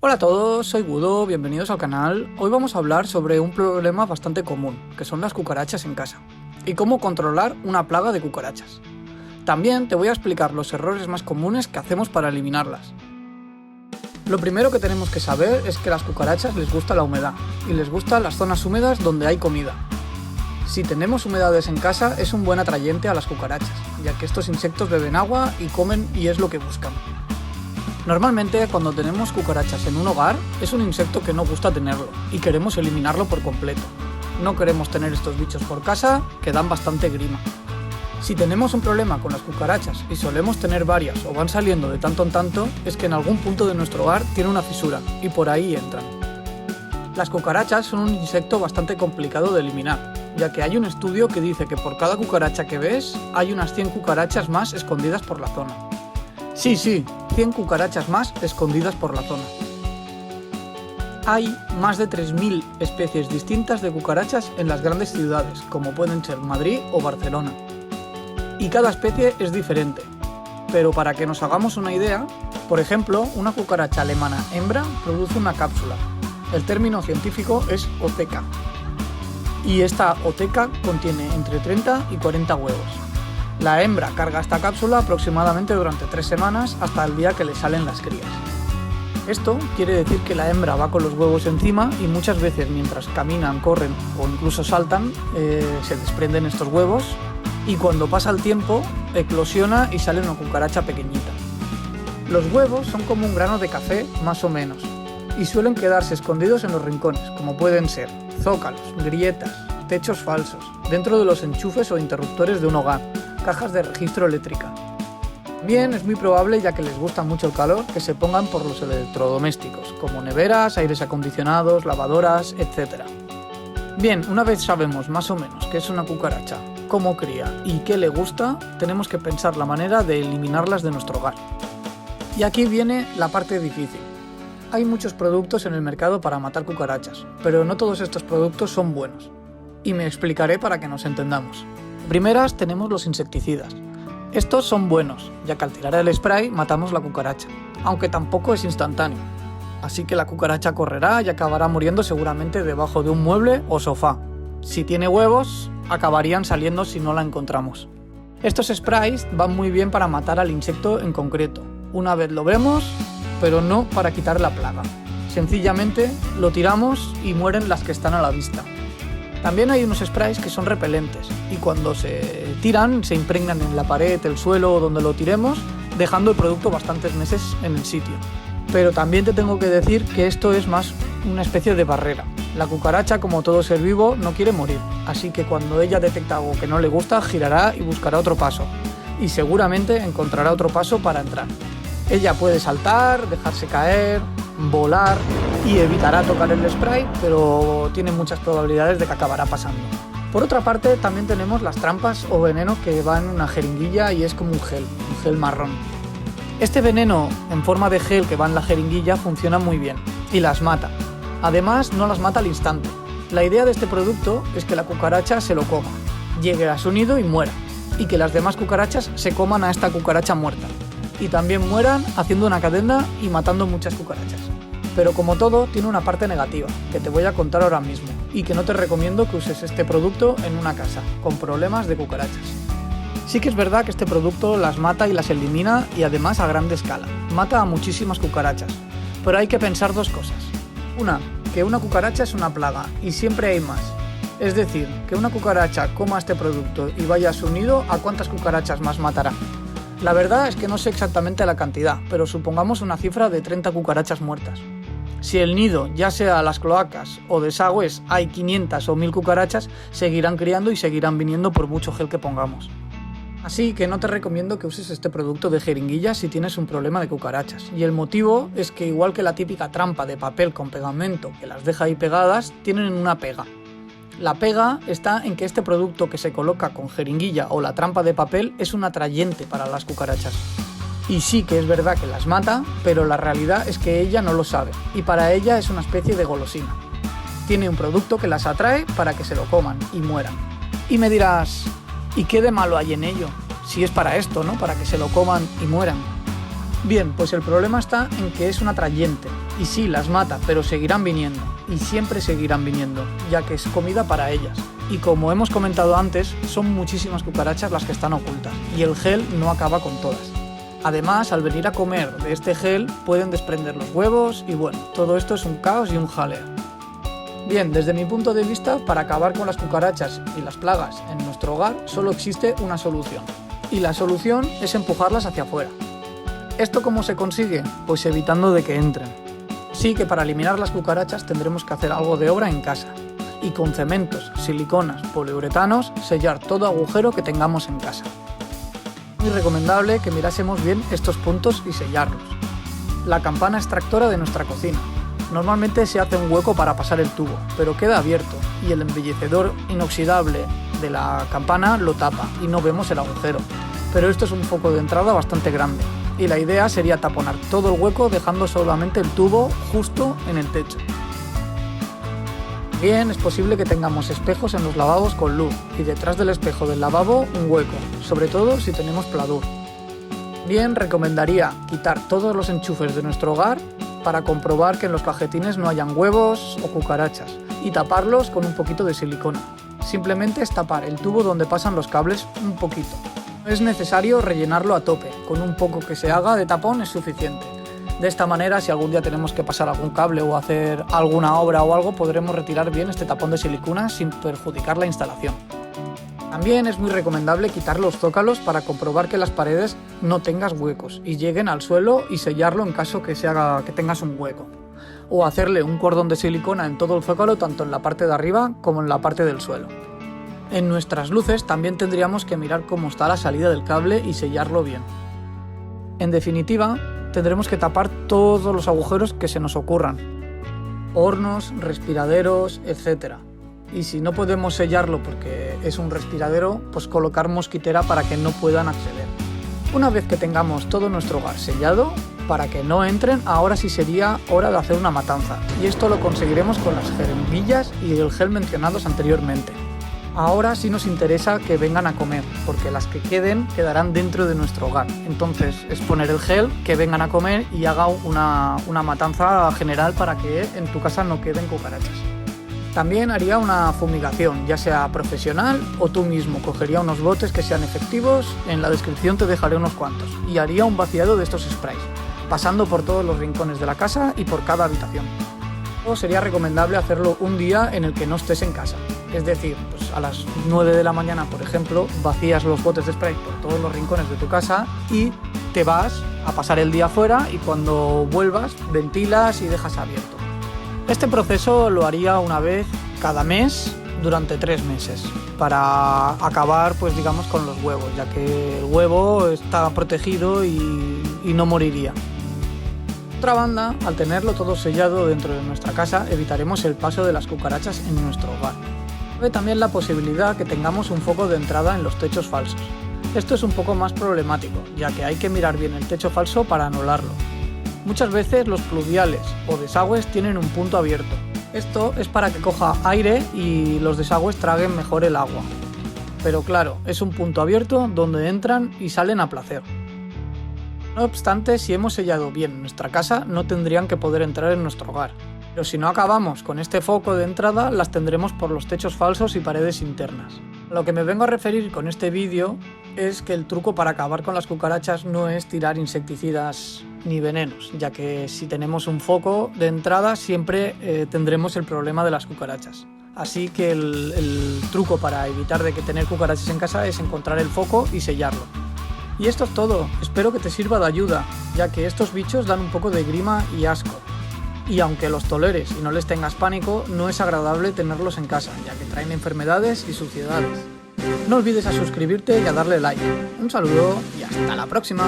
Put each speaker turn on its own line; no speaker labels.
Hola a todos, soy Gudo, bienvenidos al canal. Hoy vamos a hablar sobre un problema bastante común, que son las cucarachas en casa, y cómo controlar una plaga de cucarachas. También te voy a explicar los errores más comunes que hacemos para eliminarlas. Lo primero que tenemos que saber es que a las cucarachas les gusta la humedad, y les gustan las zonas húmedas donde hay comida. Si tenemos humedades en casa es un buen atrayente a las cucarachas, ya que estos insectos beben agua y comen y es lo que buscan. Normalmente cuando tenemos cucarachas en un hogar es un insecto que no gusta tenerlo y queremos eliminarlo por completo. No queremos tener estos bichos por casa que dan bastante grima. Si tenemos un problema con las cucarachas y solemos tener varias o van saliendo de tanto en tanto, es que en algún punto de nuestro hogar tiene una fisura y por ahí entran. Las cucarachas son un insecto bastante complicado de eliminar, ya que hay un estudio que dice que por cada cucaracha que ves hay unas 100 cucarachas más escondidas por la zona. Sí, 100 cucarachas más escondidas por la zona. Hay más de 3.000 especies distintas de cucarachas en las grandes ciudades, como pueden ser Madrid o Barcelona. Y cada especie es diferente. Pero para que nos hagamos una idea, por ejemplo, una cucaracha alemana hembra produce una cápsula. El término científico es oteca. Y esta oteca contiene entre 30 y 40 huevos. La hembra carga esta cápsula aproximadamente durante 3 semanas hasta el día que le salen las crías. Esto quiere decir que la hembra va con los huevos encima y muchas veces mientras caminan, corren o incluso saltan, se desprenden estos huevos y cuando pasa el tiempo eclosiona y sale una cucaracha pequeñita. Los huevos son como un grano de café más o menos y suelen quedarse escondidos en los rincones, como pueden ser zócalos, grietas, techos falsos, dentro de los enchufes o interruptores de un hogar, cajas de registro eléctrica. También es muy probable, ya que les gusta mucho el calor, que se pongan por los electrodomésticos, como neveras, aires acondicionados, lavadoras, etc. Bien, una vez sabemos más o menos qué es una cucaracha, cómo cría y qué le gusta, tenemos que pensar la manera de eliminarlas de nuestro hogar. Y aquí viene la parte difícil. Hay muchos productos en el mercado para matar cucarachas, pero no todos estos productos son buenos. Y me explicaré para que nos entendamos. Primeras tenemos los insecticidas. Estos son buenos, ya que al tirar el spray matamos la cucaracha, aunque tampoco es instantáneo. Así que la cucaracha correrá y acabará muriendo seguramente debajo de un mueble o sofá. Si tiene huevos, acabarían saliendo si no la encontramos. Estos sprays van muy bien para matar al insecto en concreto. Una vez lo vemos, pero no para quitar la plaga. Sencillamente lo tiramos y mueren las que están a la vista. También hay unos sprays que son repelentes y cuando se tiran se impregnan en la pared, el suelo o donde lo tiremos, dejando el producto bastantes meses en el sitio. Pero también te tengo que decir que esto es más una especie de barrera. La cucaracha, como todo ser vivo, no quiere morir, así que cuando ella detecta algo que no le gusta, girará y buscará otro paso. Y seguramente encontrará otro paso para entrar. Ella puede saltar, dejarse caer, volar y evitará tocar el spray, pero tiene muchas probabilidades de que acabará pasando. Por otra parte, también tenemos las trampas o veneno que va en una jeringuilla y es como un gel marrón. Este veneno en forma de gel que va en la jeringuilla funciona muy bien y las mata. Además, no las mata al instante. La idea de este producto es que la cucaracha se lo coma, llegue a su nido y muera, y que las demás cucarachas se coman a esta cucaracha muerta. Y también mueran haciendo una cadena y matando muchas cucarachas. Pero como todo, tiene una parte negativa, que te voy a contar ahora mismo, y que no te recomiendo que uses este producto en una casa, con problemas de cucarachas. Sí que es verdad que este producto las mata y las elimina, y además a gran escala. Mata a muchísimas cucarachas, pero hay que pensar dos cosas. Una, que una cucaracha es una plaga, y siempre hay más. Es decir, que una cucaracha coma este producto y vaya a su nido, ¿a cuántas cucarachas más matará? La verdad es que no sé exactamente la cantidad, pero supongamos una cifra de 30 cucarachas muertas. Si el nido, ya sea a las cloacas o desagües, hay 500 o 1000 cucarachas, seguirán criando y seguirán viniendo por mucho gel que pongamos. Así que no te recomiendo que uses este producto de jeringuilla si tienes un problema de cucarachas. Y el motivo es que igual que la típica trampa de papel con pegamento que las deja ahí pegadas, tienen una pega. La pega está en que este producto que se coloca con jeringuilla o la trampa de papel es un atrayente para las cucarachas. Y sí que es verdad que las mata, pero la realidad es que ella no lo sabe, y para ella es una especie de golosina. Tiene un producto que las atrae para que se lo coman y mueran. Y me dirás, ¿y qué de malo hay en ello? Si es para esto, ¿no? Para que se lo coman y mueran. Bien, pues el problema está en que es un atrayente, y sí, las mata, pero seguirán viniendo, y siempre seguirán viniendo, ya que es comida para ellas. Y como hemos comentado antes, son muchísimas cucarachas las que están ocultas, y el gel no acaba con todas. Además, al venir a comer de este gel, pueden desprender los huevos, y bueno, todo esto es un caos y un jaleo. Bien, desde mi punto de vista, para acabar con las cucarachas y las plagas en nuestro hogar, solo existe una solución. Y la solución es empujarlas hacia afuera. ¿Esto cómo se consigue? Pues evitando de que entren. Sí que para eliminar las cucarachas tendremos que hacer algo de obra en casa. Y con cementos, siliconas, poliuretanos, sellar todo agujero que tengamos en casa. Muy recomendable que mirásemos bien estos puntos y sellarlos. La campana extractora de nuestra cocina. Normalmente se hace un hueco para pasar el tubo, pero queda abierto y el embellecedor inoxidable de la campana lo tapa y no vemos el agujero. Pero esto es un foco de entrada bastante grande y la idea sería taponar todo el hueco dejando solamente el tubo justo en el techo. Bien, es posible que tengamos espejos en los lavabos con luz y detrás del espejo del lavabo un hueco, sobre todo si tenemos pladur. Bien, recomendaría quitar todos los enchufes de nuestro hogar para comprobar que en los cajetines no hayan huevos o cucarachas y taparlos con un poquito de silicona. Simplemente es tapar el tubo donde pasan los cables un poquito. No es necesario rellenarlo a tope, con un poco que se haga de tapón es suficiente. De esta manera, si algún día tenemos que pasar algún cable o hacer alguna obra o algo, podremos retirar bien este tapón de silicona sin perjudicar la instalación. También es muy recomendable quitar los zócalos para comprobar que las paredes no tengas huecos y lleguen al suelo y sellarlo en caso que tengas un hueco. O hacerle un cordón de silicona en todo el zócalo, tanto en la parte de arriba como en la parte del suelo. En nuestras luces también tendríamos que mirar cómo está la salida del cable y sellarlo bien. En definitiva, tendremos que tapar todos los agujeros que se nos ocurran. Hornos, respiraderos, etc. Y si no podemos sellarlo porque es un respiradero, pues colocar mosquitera para que no puedan acceder. Una vez que tengamos todo nuestro hogar sellado, para que no entren, ahora sí sería hora de hacer una matanza. Y esto lo conseguiremos con las jeringuillas y el gel mencionados anteriormente. Ahora sí nos interesa que vengan a comer, porque las que queden quedarán dentro de nuestro hogar. Entonces es poner el gel, que vengan a comer y haga una matanza general para que en tu casa no queden cucarachas. También haría una fumigación, ya sea profesional o tú mismo. Cogería unos botes que sean efectivos, en la descripción te dejaré unos cuantos. Y haría un vaciado de estos sprays, pasando por todos los rincones de la casa y por cada habitación. O sería recomendable hacerlo un día en el que no estés en casa. Es decir, pues a las 9 de la mañana, por ejemplo, vacías los botes de spray por todos los rincones de tu casa y te vas a pasar el día fuera y cuando vuelvas ventilas y dejas abierto. Este proceso lo haría una vez cada mes durante 3 meses para acabar, pues digamos, con los huevos, ya que el huevo está protegido y no moriría. Por otra banda, al tenerlo todo sellado dentro de nuestra casa, evitaremos el paso de las cucarachas en nuestro hogar. Cabe también la posibilidad que tengamos un foco de entrada en los techos falsos. Esto es un poco más problemático, ya que hay que mirar bien el techo falso para anularlo. Muchas veces los pluviales o desagües tienen un punto abierto. Esto es para que coja aire y los desagües traguen mejor el agua. Pero claro, es un punto abierto donde entran y salen a placer. No obstante, si hemos sellado bien nuestra casa, no tendrían que poder entrar en nuestro hogar. Pero si no acabamos con este foco de entrada, las tendremos por los techos falsos y paredes internas. Lo que me vengo a referir con este vídeo es que el truco para acabar con las cucarachas no es tirar insecticidas ni venenos, ya que si tenemos un foco de entrada siempre tendremos el problema de las cucarachas. Así que el truco para evitar de que tener cucarachas en casa es encontrar el foco y sellarlo. Y esto es todo, espero que te sirva de ayuda, ya que estos bichos dan un poco de grima y asco. Y aunque los toleres y no les tengas pánico, no es agradable tenerlos en casa, ya que traen enfermedades y suciedades. No olvides a suscribirte y a darle like. Un saludo y hasta la próxima.